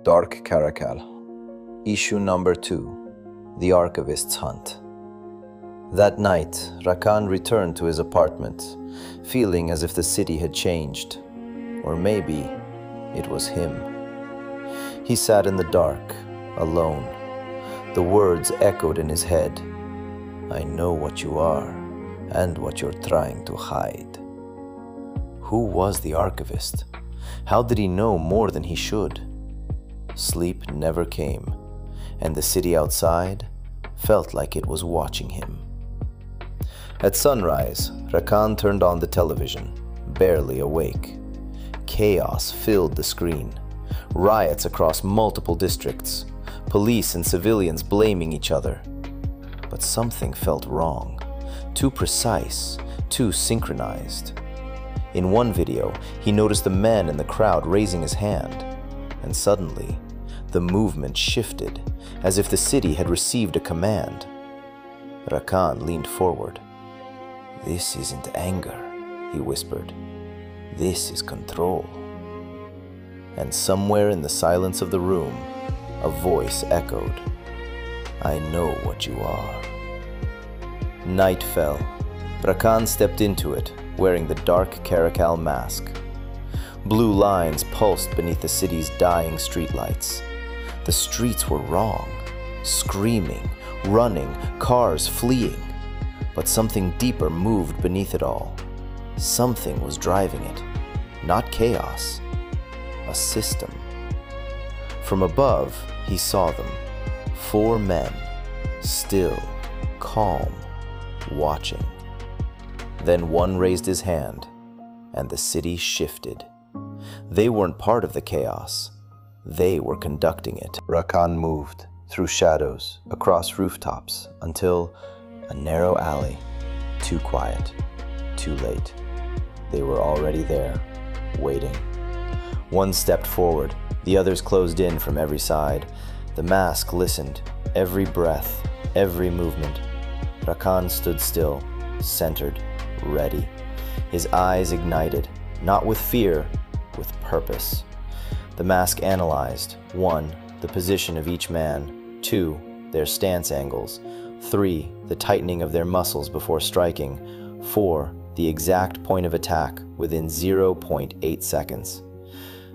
Dark Caracal. Issue number 2. The Archivist's Hunt. That night, Rakan returned to his apartment, feeling as if the city had changed. Or maybe it was him. He sat in the dark, alone. The words echoed in his head. I know what you are, and what you're trying to hide. Who was the archivist? How did he know more than he should? Sleep never came, and the city outside felt like it was watching him. At sunrise, Rakan turned on the television, barely awake. Chaos filled the screen. Riots across multiple districts. Police and civilians blaming each other. But something felt wrong. Too precise, too synchronized. In one video, he noticed a man in the crowd raising his hand. And suddenly, the movement shifted, as if the city had received a command. Rakan leaned forward. This isn't anger, he whispered. This is control. And somewhere in the silence of the room, a voice echoed. I know what you are. Night fell. Rakan stepped into it, wearing the Dark Caracal mask. Blue lines pulsed beneath the city's dying streetlights. The streets were wrong, screaming, running, cars fleeing. But something deeper moved beneath it all. Something was driving it. Not chaos. A system. From above, he saw them. 4 men, still, calm, watching. Then one raised his hand, and the city shifted. They weren't part of the chaos. They were conducting it. Rakan moved through shadows, across rooftops, until a narrow alley. Too quiet, too late. They were already there, waiting. One stepped forward, the others closed in from every side. The mask listened, every breath, every movement. Rakan stood still, centered, ready. His eyes ignited, not with fear, with purpose. The mask analyzed: 1, the position of each man; 2, their stance angles; 3, the tightening of their muscles before striking; 4, the exact point of attack within 0.8 seconds.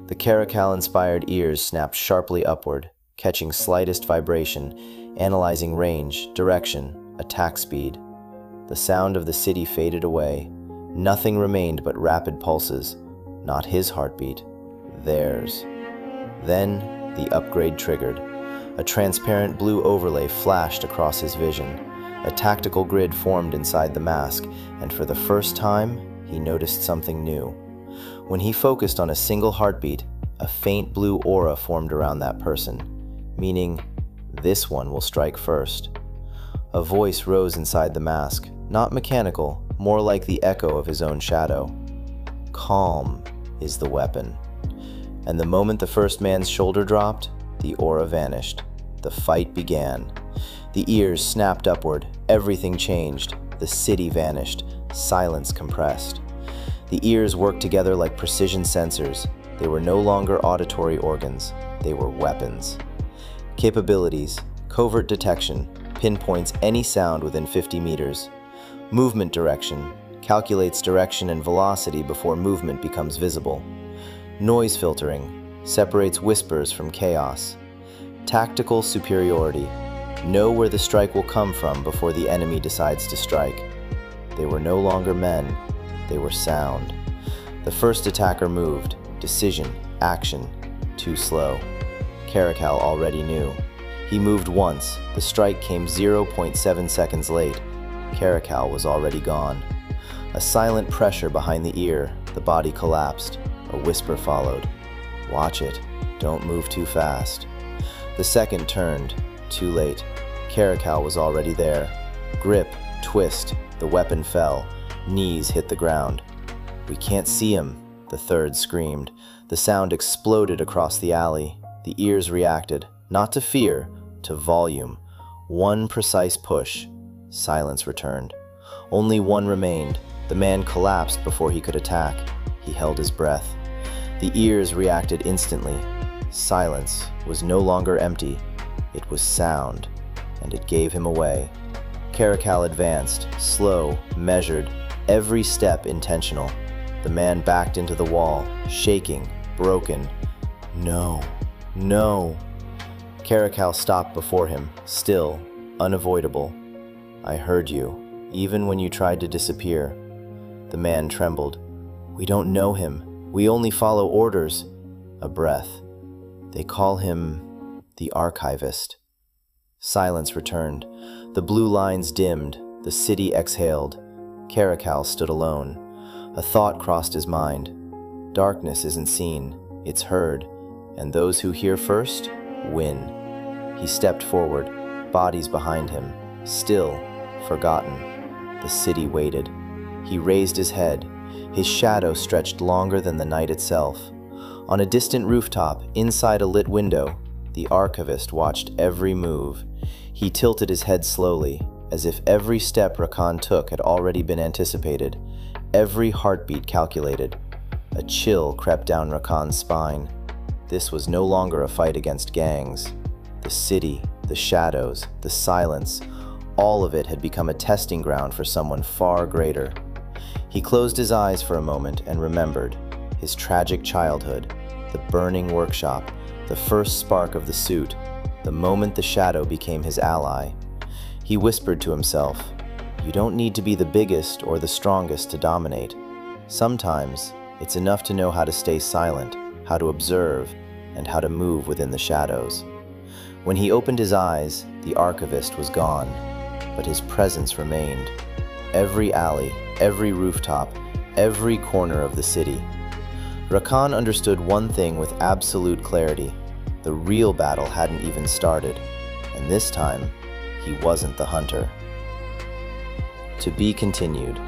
The Caracal-inspired ears snapped sharply upward, catching slightest vibration, analyzing range, direction, attack speed. The sound of the city faded away. Nothing remained but rapid pulses. Not his heartbeat, theirs. Then the upgrade triggered. A transparent blue overlay flashed across his vision. A tactical grid formed inside the mask, and for the first time, he noticed something new. When he focused on a single heartbeat, a faint blue aura formed around that person, meaning, this one will strike first. A voice rose inside the mask, not mechanical, more like the echo of his own shadow. Calm is the weapon. And the moment the first man's shoulder dropped, the aura vanished. The fight began. The ears snapped upward. Everything changed. The city vanished. Silence compressed. The ears worked together like precision sensors. They were no longer auditory organs. They were weapons. Capabilities: covert detection, pinpoints any sound within 50 meters. Movement direction, calculates direction and velocity before movement becomes visible. Noise filtering, separates whispers from chaos. Tactical superiority, know where the strike will come from before the enemy decides to strike. They were no longer men, they were sound. The first attacker moved, decision, action, too slow. Caracal already knew. He moved once, the strike came 0.7 seconds late. Caracal was already gone. A silent pressure behind the ear, the body collapsed. A whisper followed. Watch it, don't move too fast. The second turned, too late. Caracal was already there. Grip, twist, the weapon fell. Knees hit the ground. We can't see him, the third screamed. The sound exploded across the alley. The ears reacted, not to fear, to volume. One precise push. Silence returned. Only one remained. The man collapsed before he could attack. He held his breath. The ears reacted instantly. Silence was no longer empty, it was sound, and it gave him away. Caracal advanced, slow, measured, every step intentional. The man backed into the wall, shaking, broken. No, no. Caracal stopped before him, still, unavoidable. I heard you, even when you tried to disappear. The man trembled. We don't know him. We only follow orders. A breath. They call him the Archivist. Silence returned. The blue lines dimmed. The city exhaled. Caracal stood alone. A thought crossed his mind. Darkness isn't seen, it's heard, and those who hear first win. He stepped forward, bodies behind him, still, forgotten. The city waited. He raised his head. His shadow stretched longer than the night itself. On a distant rooftop, inside a lit window, the Archivist watched every move. He tilted his head slowly, as if every step Rakan took had already been anticipated, every heartbeat calculated. A chill crept down Rakan's spine. This was no longer a fight against gangs. The city, the shadows, the silence, all of it had become a testing ground for someone far greater. He closed his eyes for a moment and remembered his tragic childhood, the burning workshop, the first spark of the suit, the moment the shadow became his ally. He whispered to himself, "You don't need to be the biggest or the strongest to dominate. Sometimes it's enough to know how to stay silent, how to observe, and how to move within the shadows." When he opened his eyes, the Archivist was gone, but his presence remained. Every alley, every rooftop, every corner of the city. Rakan understood one thing with absolute clarity. The real battle hadn't even started, and this time, he wasn't the hunter. To be continued.